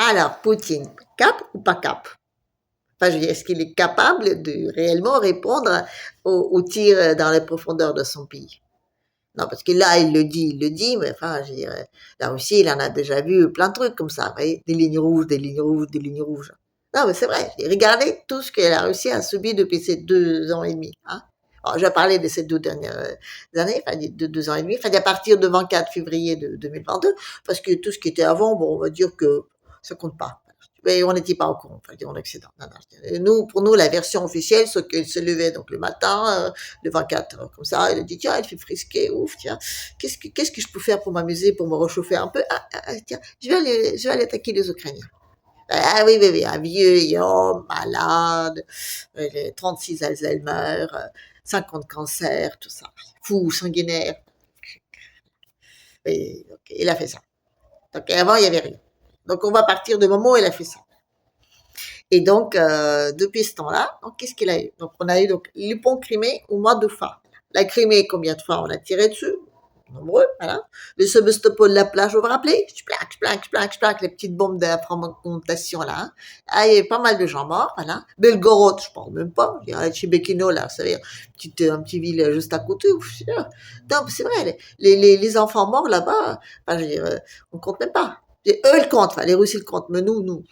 Alors, Poutine, cap ou pas cap? Enfin, je veux dire, est-ce qu'il est capable de réellement répondre aux tirs dans les profondeurs de son pays? Non, parce que là, il le dit, mais enfin, je veux dire, la Russie, il en a déjà vu plein de trucs comme ça, vous voyez, des lignes rouges, des lignes rouges, des lignes rouges. Non, mais c'est vrai. Regardez tout ce que la Russie a subi depuis ces 2 ans et demi. Hein. Alors, je vais parler de ces 2 dernières années, enfin, de 2 ans et demi, enfin, à partir du 24 février de 2022, parce que tout ce qui était avant, bon, on va dire que ça compte pas. Mais on n'était pas au courant, enfin, en Occident. Non, non. Nous, pour nous, la version officielle, c'est qu'il se levait donc le matin, de 24 heures comme ça, il a dit tiens, il fait frisquer, ouf, tiens, qu'est-ce que je peux faire pour m'amuser, pour me réchauffer un peu? Tiens, je vais aller attaquer les Ukrainiens. Ah oui, oui, oui, un vieux homme, malade, 36 Alzheimer, 50 cancers, tout ça. Fou, sanguinaire. Et, okay, il a fait ça. Donc avant, il n'y avait rien. Donc on va partir du moment où il a fait ça. Et donc, depuis ce temps-là, donc qu'est-ce qu'il a eu? Donc on a eu donc le pont Crimée au mois de fin. La Crimée, combien de fois on a tiré dessus? Nombreux, voilà. Le Sébastopol, la plage, vous vous rappelez? Les petites bombes d'inframontation, là. Hein. Ah, il y avait pas mal de gens morts, voilà. Belgorod, je parle même pas. Il y a Chibekino, là, ça veut dire un petit ville juste à côté. Non, c'est vrai, les enfants morts là-bas, enfin, je veux dire, on compte même pas. Et eux, ils comptent, enfin, les Russes, ils comptent, mais nous,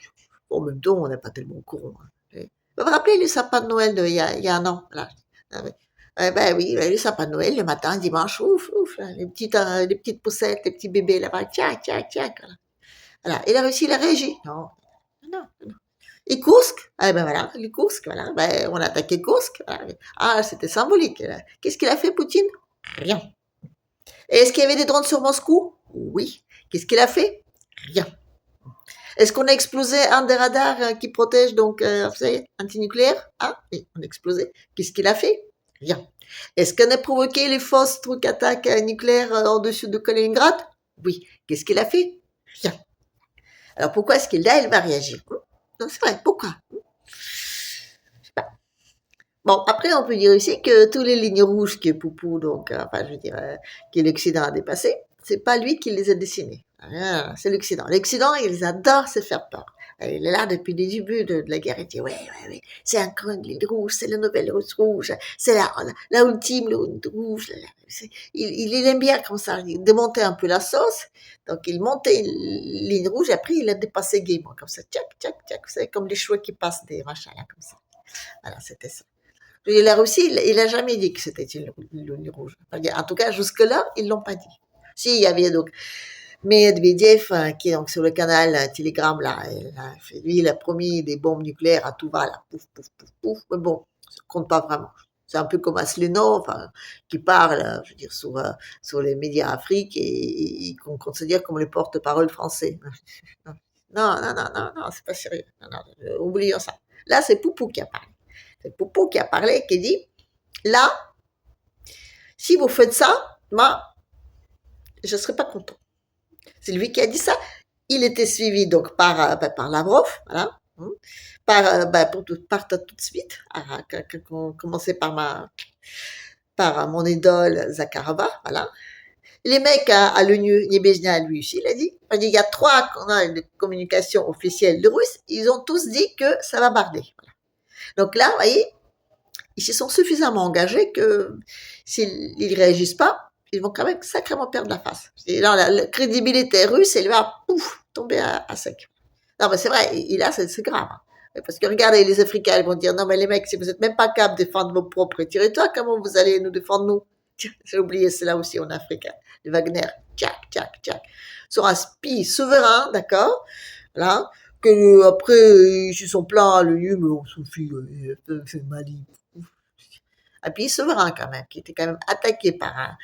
en même temps, on n'est pas tellement au courant. Hein. Vous vous rappelez le sapin de Noël il y a un an, voilà. Ah, oui. Ben oui, le sapin de Noël, le matin, dimanche, ouf, ouf, là, les petites poussettes, les petits bébés là-bas, tchac, tchac, tchac, voilà. Voilà. Et la Russie, il a réagi. Non, non, non. Et Kursk, eh ben voilà, les Kursk, voilà, ben, on a attaqué Kursk. Voilà. Ah, c'était symbolique. Là. Qu'est-ce qu'il a fait, Poutine? Rien. Et est-ce qu'il y avait des drones sur Moscou? Oui. Qu'est-ce qu'il a fait? Rien. Est-ce qu'on a explosé un des radars qui protège donc, vous savez, antinucléaire? Ah, oui, on a explosé. Qu'est-ce qu'il a fait? Rien. Est-ce qu'on a provoqué les fausses trucs attaques nucléaires en-dessus de Kaliningrad? Oui. Qu'est-ce qu'il a fait? Rien. Alors pourquoi est-ce qu'il là, il va réagir? Non, c'est vrai, pourquoi? Je sais pas. Bon, après, on peut dire aussi que toutes les lignes rouges que Poupou, donc, enfin, je veux dire, que l'Occident a dépassées, c'est pas lui qui les a dessinées. Ah, c'est l'Occident. L'Occident, ils adorent se faire peur. Il est là depuis le début de la guerre. Il dit, ouais, c'est encore une ligne rouge, c'est la nouvelle rose rouge, c'est la ultime ligne rouge. Il aime bien comme ça, démonter un peu la sauce. Donc, il montait une ligne rouge, et après, il a dépassé gaiement, comme ça, tchac, tchac, tchac. C'est comme les cheveux qui passent des machins, là, comme ça. Voilà, c'était ça. Et la Russie, il a jamais dit que c'était une ligne rouge. En tout cas, jusque-là, ils l'ont pas dit. Si, il y avait donc Medvedev, qui est donc sur le canal Telegram, là, lui, il a promis des bombes nucléaires à tout va, là, pouf, pouf, pouf, pouf, mais bon, ça compte pas vraiment. C'est un peu comme Asselineau, enfin, qui parle, je veux dire, sur les médias Afrique et qu'on considère comme les porte-parole français. Non, non, non, non, non, c'est pas sérieux. Non, non, oublions ça. Là, c'est Poupou qui a parlé. C'est Poupou qui a parlé, qui dit, là, si vous faites ça, moi, je ne serai pas content. C'est lui qui a dit ça. Il était suivi donc par Lavrov, voilà, par tout de suite, commencer par mon idole Zakharova, voilà. Les mecs à l'ONU, Nebezhnia, lui aussi, il a dit, il y a 3 canaux de communication officiels de Russes, ils ont tous dit que ça va barder. Voilà. Donc là, vous voyez, ils se sont suffisamment engagés que s'ils ne réagissent pas, ils vont quand même sacrément perdre la face. Et là, la crédibilité russe, elle va pouf, tomber à sec. Non, mais c'est vrai, et là, c'est grave. Parce que regardez, les Africains, ils vont dire, non, mais les mecs, si vous n'êtes même pas capables de défendre vos propres territoires, comment vous allez nous défendre, nous? J'ai oublié, c'est là aussi en Afrique. Hein. Les Wagner, tchac, tchac, tchac. Sur un spi souverain, d'accord? Là, que après, ils se sont plaints à l'ONU, mais on s'en fiche, c'est Mali. Un pays souverain quand même, qui était quand même attaqué par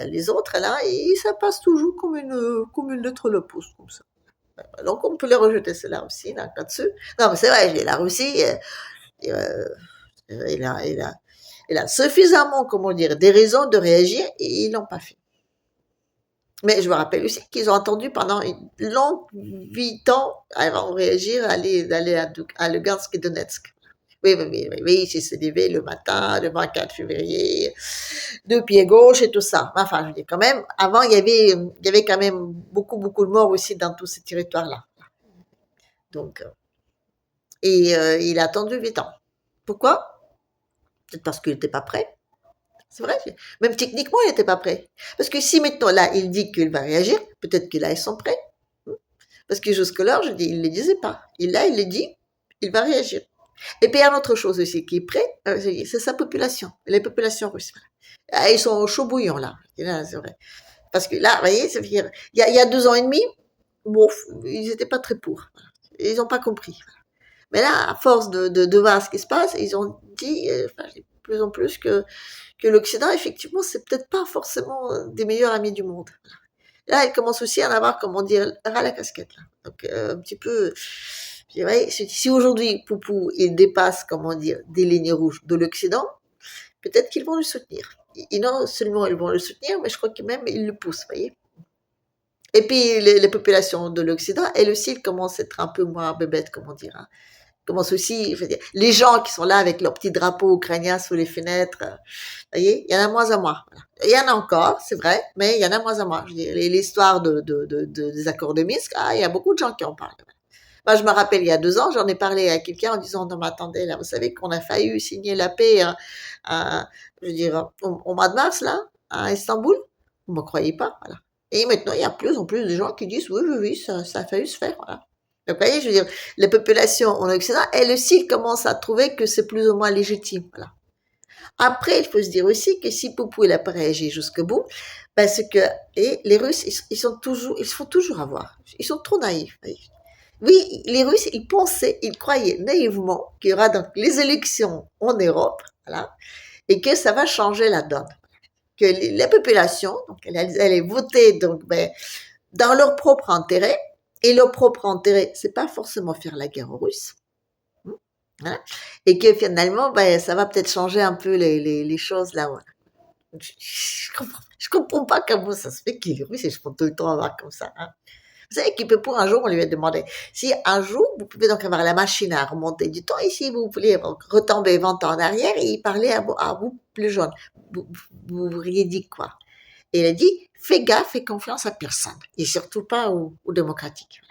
les autres, là, et ça passe toujours comme une lettre à la poste, comme ça. Donc on peut les rejeter, cela aussi, là-dessus. Non, mais c'est vrai, la Russie, il a suffisamment, comment dire, des raisons de réagir, et ils l'ont pas fait. Mais je me rappelle aussi qu'ils ont attendu pendant une longue 8 ans avant de réagir d'aller à Lugansk et Donetsk. Oui, j'ai se levé le matin, le 24 février, de pied gauche et tout ça. Enfin, je dis quand même, avant, il y avait quand même beaucoup, beaucoup de morts aussi dans tous ces territoires-là. Donc, il a attendu 8 ans. Pourquoi? Peut-être parce qu'il n'était pas prêt. C'est vrai, même techniquement, il n'était pas prêt. Parce que si maintenant, là, il dit qu'il va réagir, peut-être que là, ils sont prêts. Parce que jusque-là, je dis, il ne le disait pas. Et là, il le dit, il va réagir. Et puis, il y a une autre chose aussi qui est prêt, c'est sa population, les populations russes. Ah, ils sont au chaud bouillon, là. C'est vrai. Parce que là, vous voyez, ça veut dire, il y a 2 ans et demi, bon, ils n'étaient pas très pour. Ils n'ont pas compris. Mais là, à force de voir ce qui se passe, ils ont dit, de plus en plus, que l'Occident, effectivement, c'est peut-être pas forcément des meilleurs amis du monde. Là, ils commencent aussi à en avoir, comment dire, ras la casquette. Là. Donc, un petit peu, je dirais, si aujourd'hui, Poupou, il dépasse, comment dire, des lignes rouges de l'Occident, peut-être qu'ils vont le soutenir. Et non seulement ils vont le soutenir, mais je crois que même ils le poussent, vous voyez. Et puis, les populations de l'Occident, elles aussi, elles commencent à être un peu moins bébêtes, comment dire, hein. Commence aussi, je veux dire, les gens qui sont là avec leurs petits drapeaux ukrainiens sous les fenêtres, vous voyez, il y en a moins en moins. Voilà. Il y en a encore, c'est vrai, mais il y en a moins en moins. Je veux dire, l'histoire des accords de Minsk, il y a beaucoup de gens qui en parlent. Moi, je me rappelle, il y a 2 ans, j'en ai parlé à quelqu'un en disant, non, mais attendez, là, vous savez qu'on a failli signer la paix, je veux dire, au mois de mars, là, à Istanbul. Vous ne me croyez pas, voilà. Et maintenant, il y a de plus en plus de gens qui disent, oui, oui, oui, ça a failli se faire, voilà. Donc, vous voyez, je veux dire, les populations en Occident, elles aussi commencent à trouver que c'est plus ou moins légitime, voilà. Après, il faut se dire aussi que si Poupou il a pas réagi jusqu'au bout, parce que et les Russes, ils sont toujours, ils se font toujours avoir. Ils sont trop naïfs. Vous voyez. Oui, les Russes, ils pensaient, ils croyaient naïvement qu'il y aura donc les élections en Europe, voilà, et que ça va changer la donne. Que la population, donc elle allait voter donc, dans leur propre intérêt, et leur propre intérêt, c'est pas forcément faire la guerre aux Russes, hein, et que finalement, ça va peut-être changer un peu les choses là. Voilà. Je comprends pas comment ça se fait que les Russes, ils se font tout le temps avoir comme ça. Hein. Vous savez qu'il peut pour un jour, on lui a demandé, si un jour, vous pouvez donc avoir la machine à remonter du temps, et si vous voulez retomber 20 ans en arrière et parler à vous plus jeune, vous auriez dit quoi? Et il a dit, fais gaffe et confiance à personne, et surtout pas aux démocratiques.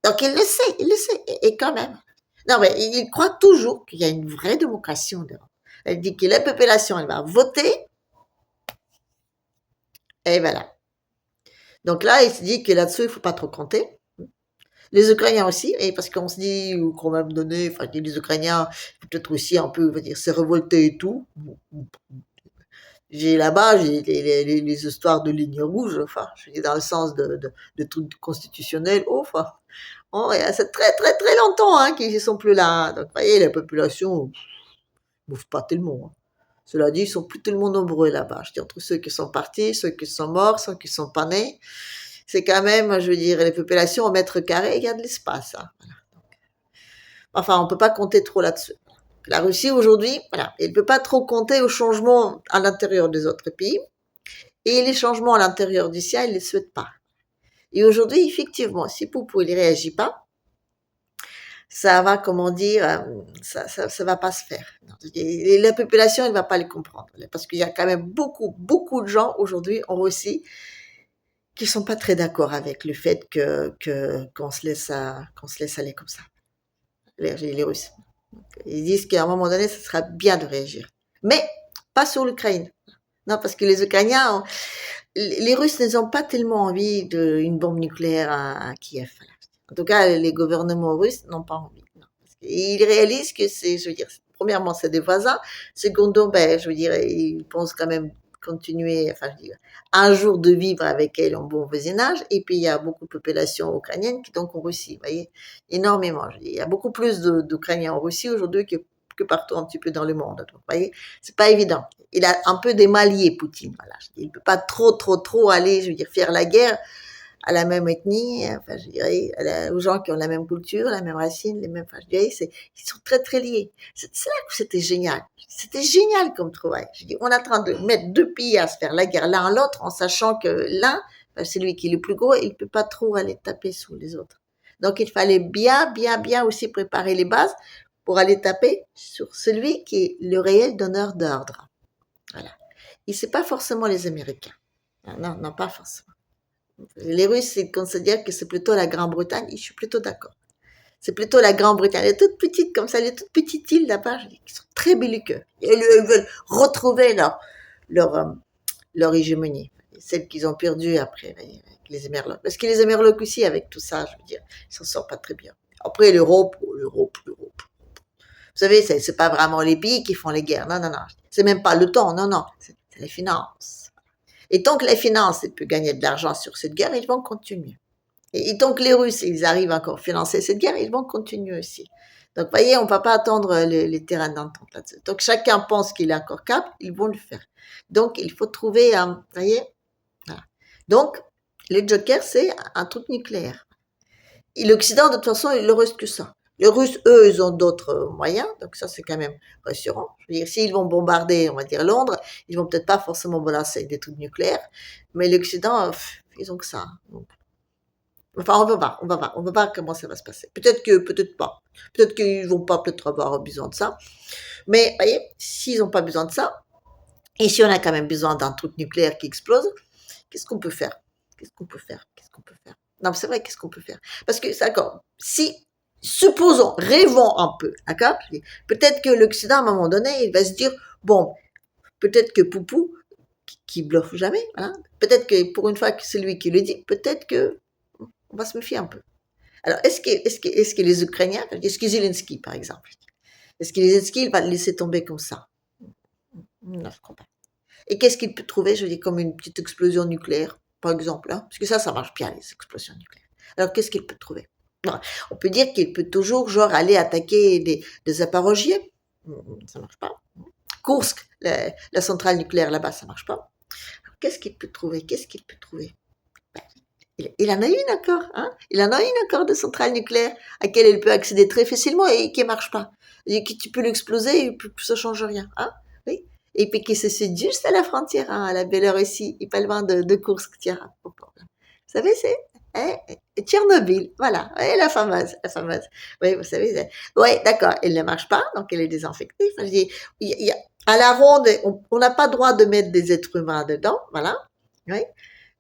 Donc il le sait, et quand même. Non, mais il croit toujours qu'il y a une vraie démocratie en Europe. Elle dit que la population, elle va voter, et voilà. Donc là, il se dit que là-dessus, il ne faut pas trop compter. Les Ukrainiens aussi, et parce qu'on se dit, quand même donné, enfin, les Ukrainiens, peut-être aussi un peu, on va dire, se révolter et tout. J'ai là-bas, j'ai les histoires de lignes rouges, enfin, je dis dans le sens de trucs constitutionnels, enfin. Oh, c'est très, très, très longtemps, hein, qu'ils ne sont plus là. Donc, vous voyez, la population, ne bouge pas tellement. Hein. Cela dit, ils sont plus tellement nombreux là-bas. Je dis, entre ceux qui sont partis, ceux qui sont morts, ceux qui sont pas nés. C'est quand même, je veux dire, les populations au mètre carré, il y a de l'espace. Hein. Voilà. Enfin, on peut pas compter trop là-dessus. La Russie, aujourd'hui, voilà, elle ne peut pas trop compter aux changements à l'intérieur des autres pays. Et les changements à l'intérieur du sien, elle ne les souhaite pas. Et aujourd'hui, effectivement, si Poupou ne réagit pas, ça va, comment dire, ça va pas se faire. Et la population, elle va pas le comprendre. Parce qu'il y a quand même beaucoup, beaucoup de gens aujourd'hui en Russie qui sont pas très d'accord avec le fait qu'on se laisse aller comme ça. Les Russes. Ils disent qu'à un moment donné, ce sera bien de réagir. Mais pas sur l'Ukraine. Non, parce que les Ukrainiens, les Russes n'ont pas tellement envie d'une bombe nucléaire à Kiev. Voilà. En tout cas, les gouvernements russes n'ont pas envie. Non. Parce qu'ils réalisent que c'est, je veux dire, premièrement, c'est des voisins. Secondo, je veux dire, ils pensent quand même continuer, enfin, je veux dire, un jour de vivre avec elles en bon voisinage. Et puis, il y a beaucoup de populations ukrainiennes qui donc en Russie, vous voyez, énormément. Je veux dire, il y a beaucoup plus d'Ukrainiens en Russie aujourd'hui que partout un petit peu dans le monde. Donc, vous voyez, c'est pas évident. Il a un peu des malliers, Poutine. Voilà. Il peut pas trop aller, je veux dire, faire la guerre à la même ethnie, enfin, je dirais, aux gens qui ont la même culture, la même racine, les mêmes, enfin, je dirais, ils sont très, très liés. C'est là que c'était génial. C'était génial comme trouvaille. Je dis, on est en train de mettre 2 pays à se faire la guerre l'un à l'autre en sachant que l'un, c'est lui qui est le plus gros et il peut pas trop aller taper sous les autres. Donc, il fallait bien, bien, bien aussi préparer les bases pour aller taper sur celui qui est le réel donneur d'ordre. Voilà. Et c'est pas forcément les Américains. Non, non, pas forcément. Les Russes, ils considèrent que c'est plutôt la Grande-Bretagne, et je suis plutôt d'accord. C'est plutôt la Grande-Bretagne. Elle est toute petite comme ça, les toutes petites îles là-bas, qui sont très belliqueux. Et elles veulent retrouver leur, euh, leur hégémonie. Celle qu'ils ont perdue après, avec les Émerlocs. Parce que les Émerlocs aussi, avec tout ça, je veux dire, ils s'en sortent pas très bien. Après, l'Europe. Vous savez, c'est pas vraiment les pays qui font les guerres. Non, non, non. C'est même pas le temps. Non, non. C'est les finances. Et tant que les finances peuvent gagner de l'argent sur cette guerre, ils vont continuer. Et tant que les Russes, ils arrivent encore à financer cette guerre, ils vont continuer aussi. Donc, vous voyez, on ne va pas attendre les terrains d'entente là-dessus. Donc, chacun pense qu'il est encore cap, ils vont le faire. Donc, il faut trouver un, vous voyez, voilà. Donc, le joker, c'est un truc nucléaire. Et l'Occident, de toute façon, il ne reste que ça. Les Russes, eux, ils ont d'autres moyens, donc ça, c'est quand même rassurant. Je veux dire, s'ils vont bombarder, on va dire, Londres, ils vont peut-être pas forcément balancer des trucs nucléaires, mais l'Occident, ils ont que ça. Donc, enfin, on va voir comment ça va se passer. Peut-être pas. Peut-être qu'ils vont pas peut-être avoir besoin de ça. Mais, vous voyez, s'ils n'ont pas besoin de ça, et si on a quand même besoin d'un truc nucléaire qui explose, qu'est-ce qu'on peut faire? Qu'est-ce qu'on peut faire? Qu'est-ce qu'on peut faire? Non, c'est vrai, qu'est-ce qu'on peut faire? Parce que, c'est d'accord, si, supposons, rêvons un peu, d'accord? Peut-être que l'Occident, à un moment donné, il va se dire, bon, peut-être que Poupou, qui bluffe jamais, hein, peut-être que pour une fois que c'est lui qui le dit, peut-être que on va se méfier un peu. Alors, est-ce que les Ukrainiens, est-ce que Zelensky, par exemple, est-ce que Zelensky, il va le laisser tomber comme ça? Non, je crois pas. Et qu'est-ce qu'il peut trouver, je dis, comme une petite explosion nucléaire, par exemple, hein, parce que ça marche bien, les explosions nucléaires. Alors, qu'est-ce qu'il peut trouver? Non, on peut dire qu'il peut toujours, genre, aller attaquer des Zaporogiers. Ça marche pas. Kursk, la centrale nucléaire là-bas, ça marche pas. Alors, qu'est-ce qu'il peut trouver? Qu'est-ce qu'il peut trouver? Ben, il en a une encore, hein? Il en a une encore de centrale nucléaire à laquelle il peut accéder très facilement et qui ne marche pas. Et qui tu peux l'exploser et ça change rien, hein? Oui. Et puis qui se situe juste à la frontière, hein, à la Biélorussie, et pas loin de Kursk, tiens. Vous savez, c'est hein, Tchernobyl, voilà, ouais, la fameuse, la fameuse. Oui, vous savez, ouais, d'accord, elle ne marche pas, donc elle est désinfectée. Enfin, je dis, à la ronde, on n'a pas droit de mettre des êtres humains dedans, voilà. Oui.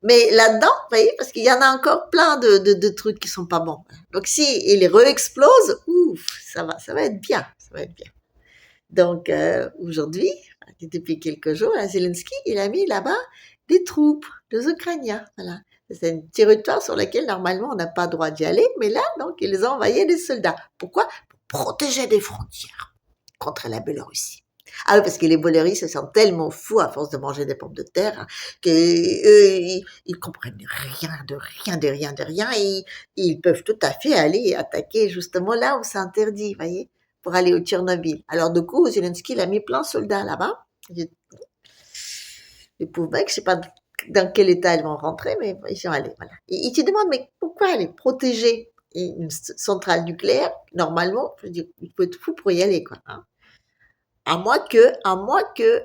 Mais là-dedans, vous voyez, parce qu'il y en a encore plein de trucs qui sont pas bons. Donc si il re-explose, ouf, ça va être bien, ça va être bien. Donc aujourd'hui, depuis quelques jours, Zelensky, il a mis là-bas des troupes, des Ukrainiens, voilà. C'est un territoire sur lequel normalement on n'a pas le droit d'y aller, mais là, donc, ils ont envoyé des soldats. Pourquoi? Pour protéger des frontières contre la Biélorussie. Ah oui, parce que les Biélorusses se sont tellement fous à force de manger des pommes de terre, hein, que ils comprennent rien de rien, de rien, de rien, et ils peuvent tout à fait aller attaquer justement là où c'est interdit, voyez, pour aller au Tchernobyl. Alors du coup, Zelensky, il a mis plein de soldats là-bas. Les pauvres mecs, je sais pas dans quel état ils vont rentrer, mais ils sont allés, voilà. Et ils te demandent, mais pourquoi aller protéger une centrale nucléaire? Normalement, je veux dire, il faut être fou pour y aller, quoi, hein. À moins que,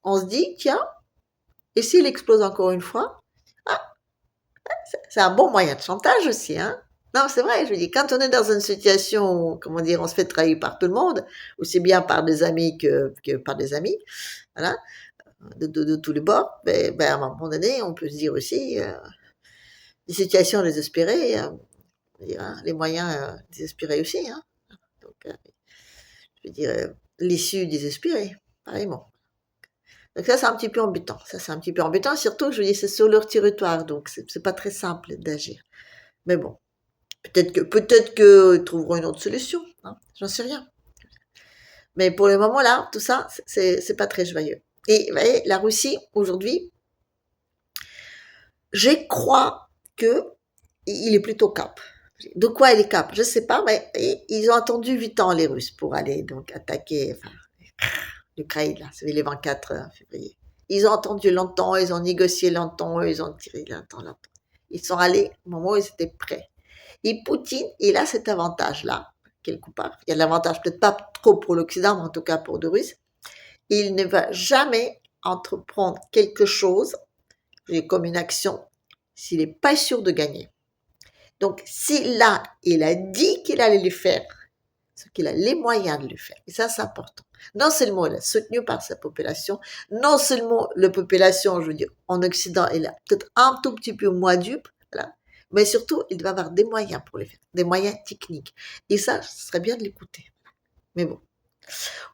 on se dit, tiens, et s'il explose encore une fois? Ah, c'est un bon moyen de chantage aussi, hein. Non, c'est vrai, je veux dire, quand on est dans une situation où, comment dire, on se fait trahir par tout le monde, aussi bien par des amis que par des amis, voilà, de tous les bords, à un moment donné, on peut se dire aussi, des situations désespérées, hein, les moyens désespérés aussi, hein. Donc, je veux dire, l'issue désespérée, pareillement. Donc ça, c'est un petit peu embêtant. Ça, c'est un petit peu embêtant, surtout, je veux dire, c'est sur leur territoire, donc c'est pas très simple d'agir. Mais bon, peut-être que ils trouveront une autre solution, hein, j'en sais rien. Mais pour le moment, là, tout ça, c'est pas très joyeux. Et vous voyez, la Russie, aujourd'hui, je crois que il est plutôt cap. De quoi il est cap? Je sais pas, mais ils ont attendu 8 ans, les Russes, pour aller donc attaquer, enfin, l'Ukraine, là, c'est les 24 février. Ils ont attendu longtemps, ils ont négocié longtemps, ils ont tiré longtemps. Ils sont allés au moment où ils étaient prêts. Et Poutine, il a cet avantage-là, quelque part. Il y a l'avantage peut-être pas trop pour l'Occident, mais en tout cas pour les Russes. Il ne va jamais entreprendre quelque chose, comme une action, s'il n'est pas sûr de gagner. Donc, si là, il a dit qu'il allait le faire, c'est qu'il a les moyens de le faire. Et ça, c'est important. Non seulement il est soutenu par sa population, non seulement la population, je veux dire, en Occident, elle est peut-être un tout petit peu moins dupe, voilà, Mais surtout, il doit avoir des moyens pour les faire, des moyens techniques. Et ça, ce serait bien de l'écouter. Mais bon,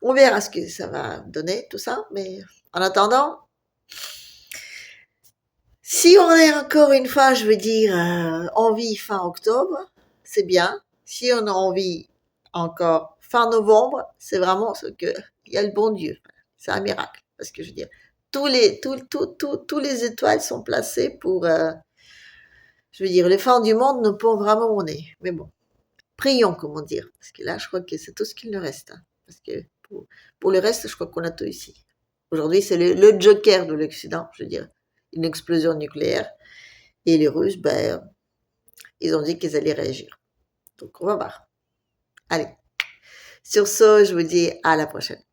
on verra ce que ça va donner, tout ça. Mais en attendant, si on est encore une fois, je veux dire, en vie fin octobre, c'est bien. Si on a envie encore fin novembre, c'est vraiment ce que il y a le bon Dieu. C'est un miracle. Parce que je veux dire, tous les étoiles sont placées pour, je veux dire, les fins du monde nous pondent vraiment au nez. Mais bon, prions, comment dire. Parce que là, je crois que c'est tout ce qu'il nous reste. Hein. Parce que pour le reste, je crois qu'on a tout ici. Aujourd'hui, c'est le joker de l'Occident, je veux dire, une explosion nucléaire. Et les Russes, ben, ils ont dit qu'ils allaient réagir. Donc, on va voir. Allez. Sur ce, je vous dis à la prochaine.